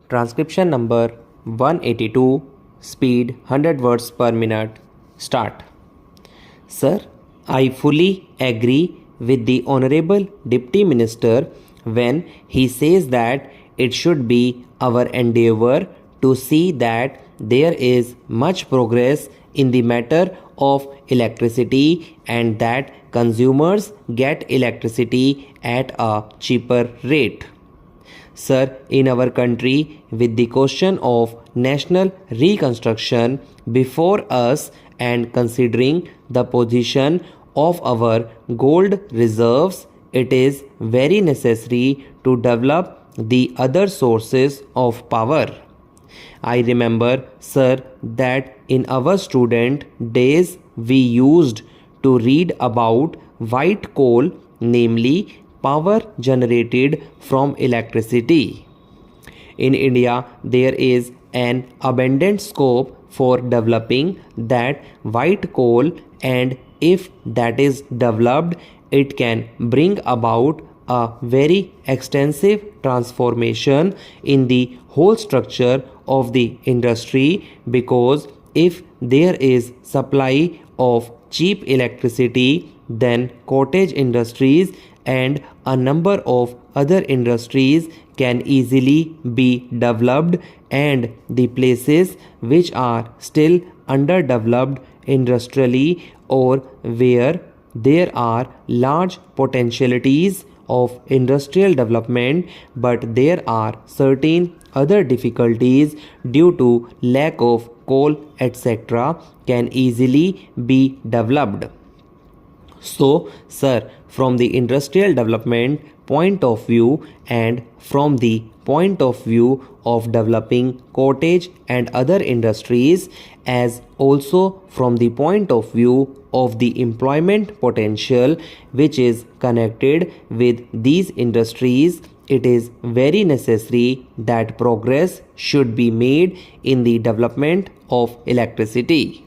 Transcription number 182, speed 100 words per minute. Start. Sir, I fully agree with the Honorable Deputy Minister when he says that it should be our endeavor to see that there is much progress in the matter of electricity and that consumers get electricity at a cheaper rate. Sir, in our country, with the question of national reconstruction before us and considering the position of our gold reserves, it is very necessary to develop the other sources of power. I remember, sir, that in our student days we used to read about white coal, namely power generated from electricity. In India, there is an abundant scope for developing that white coal, and if that is developed, it can bring about a very extensive transformation in the whole structure of the industry, because if there is supply of cheap electricity, then cottage industries and a number of other industries can easily be developed, and the places which are still underdeveloped industrially or where there are large potentialities of industrial development but there are certain other difficulties due to lack of coal etc., can easily be developed. So, sir, from the industrial development point of view and from the point of view of developing cottage and other industries, as also from the point of view of the employment potential which is connected with these industries, it is very necessary that progress should be made in the development of electricity.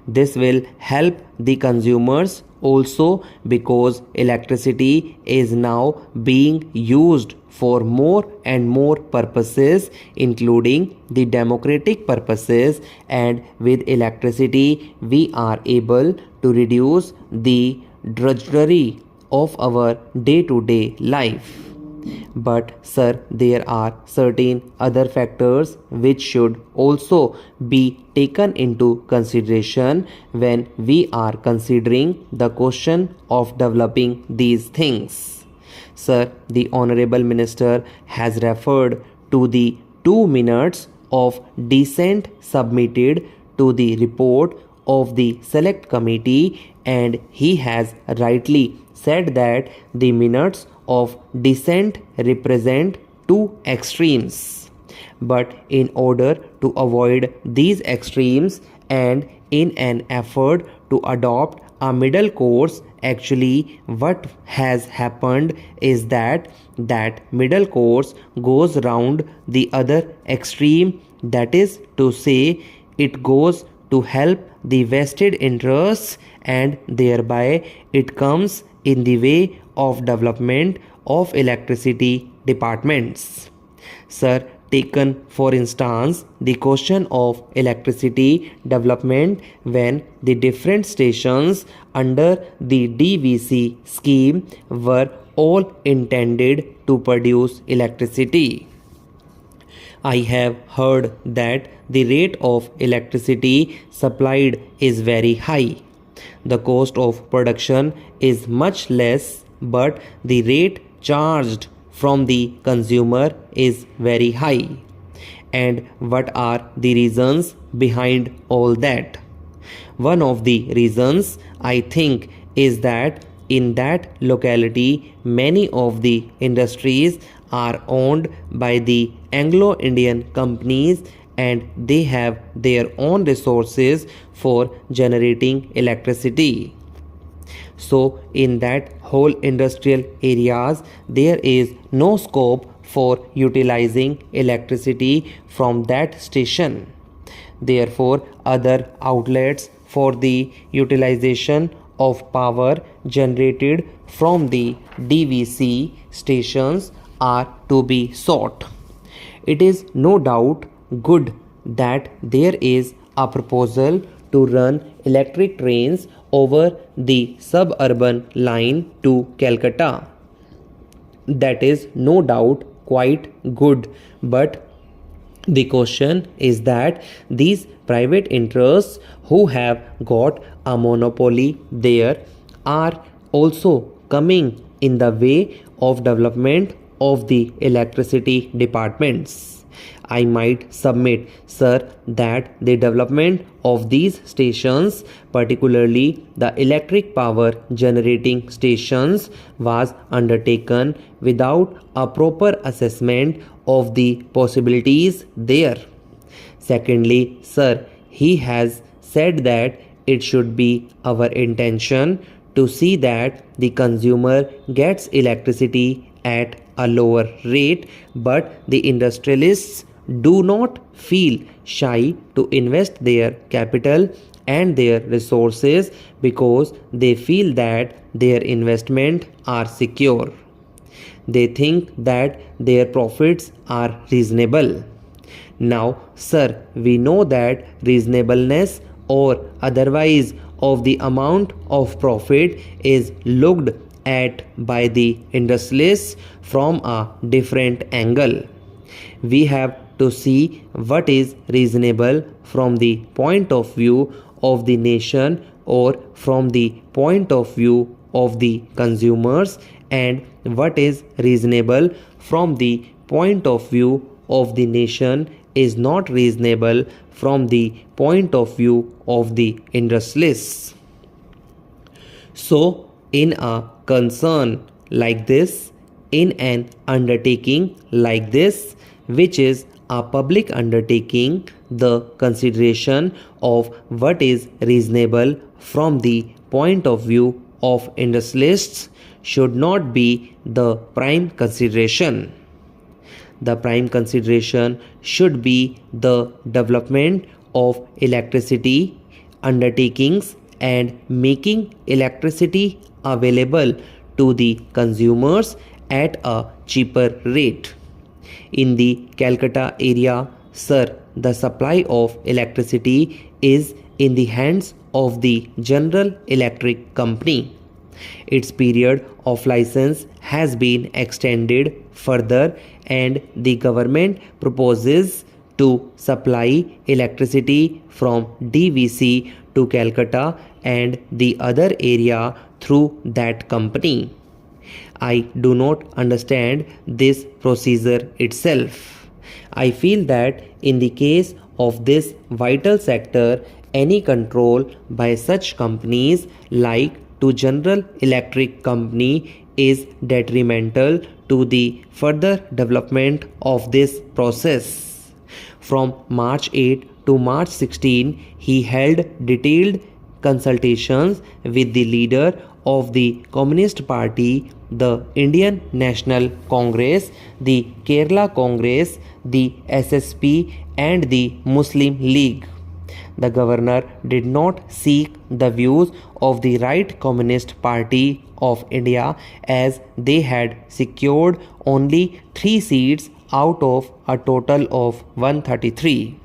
This will help the consumers also, because electricity is now being used for more and more purposes, including the democratic purposes, and with electricity we are able to reduce the drudgery of our day-to-day life. But sir, there are certain other factors which should also be taken into consideration when we are considering the question of developing these things. Sir, the Honorable Minister has referred to the 2 minutes of dissent submitted to the report of the Select Committee, and he has rightly said that the minutes of dissent represent 2 extremes. But in order to avoid these extremes and in an effort to adopt a middle course, actually what has happened is that middle course goes round the other extreme, that is to say, it goes to help the vested interests and thereby it comes in the way of development of electricity departments. Sir, taken for instance the question of electricity development when the different stations under the DVC scheme were all intended to produce electricity. I have heard that the rate of electricity supplied is very high. The cost of production is much less, but the rate charged from the consumer is very high. And what are the reasons behind all that? One of the reasons I think is that in that locality many of the industries are owned by the Anglo-Indian companies and they have their own resources for generating electricity. So in that whole industrial areas there is no scope for utilizing electricity from that station. Therefore, other outlets for the utilization of power generated from the DVC stations are to be sought. It is no doubt good that there is a proposal to run electric trains over the suburban line to Calcutta. That is no doubt quite good, but the question is that these private interests who have got a monopoly there are also coming in the way of development of the electricity departments. I might submit, sir, that the development of these stations, particularly the electric power generating stations, was undertaken without a proper assessment of the possibilities there. Secondly, sir, he has said that it should be our intention to see that the consumer gets electricity at a lower rate, but the industrialists do not feel shy to invest their capital and their resources because they feel that their investment are secure. They think that their profits are reasonable. Now, sir, we know that reasonableness or otherwise of the amount of profit is looked at by the industrialists from a different angle. We have to see what is reasonable from the point of view of the nation or from the point of view of the consumers, and what is reasonable from the point of view of the nation is not reasonable from the point of view of the industrialists. So, in a concern like this, in an undertaking like this, which is a public undertaking, the consideration of what is reasonable from the point of view of industrialists should not be the prime consideration. The prime consideration should be the development of electricity undertakings and making electricity available to the consumers at a cheaper rate. In the Calcutta area, sir, the supply of electricity is in the hands of the General Electric Company. Its period of license has been extended further, and the government proposes to supply electricity from DVC to Calcutta and the other area through that company. I do not understand this procedure itself. I feel that in the case of this vital sector, any control by such companies like to General Electric Company is detrimental to the further development of this process. From March 8 to March 16, he held detailed consultations with the leader of the Communist Party, the Indian National Congress, the Kerala Congress, the SSP, and the Muslim League. The governor did not seek the views of the Right Communist Party of India, as they had secured only 3 seats out of a total of 133.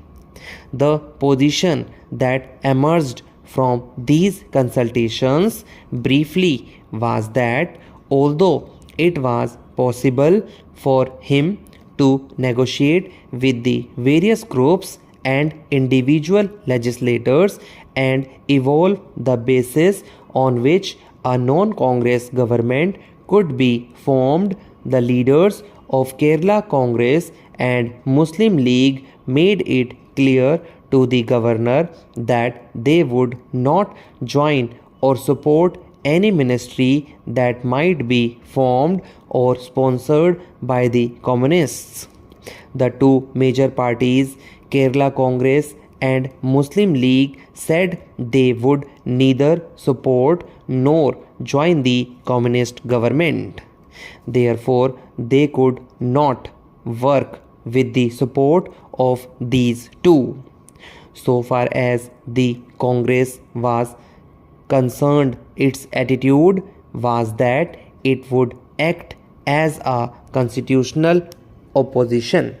The position that emerged from these consultations briefly was that although it was possible for him to negotiate with the various groups and individual legislators and evolve the basis on which a non-Congress government could be formed, the leaders of Kerala Congress and Muslim League made it clear to the governor that they would not join or support any ministry that might be formed or sponsored by the communists. The two major parties, Kerala Congress and Muslim League, said they would neither support nor join the communist government. Therefore, they could not work with the support of these two. So far as the Congress was concerned, its attitude was that it would act as a constitutional opposition.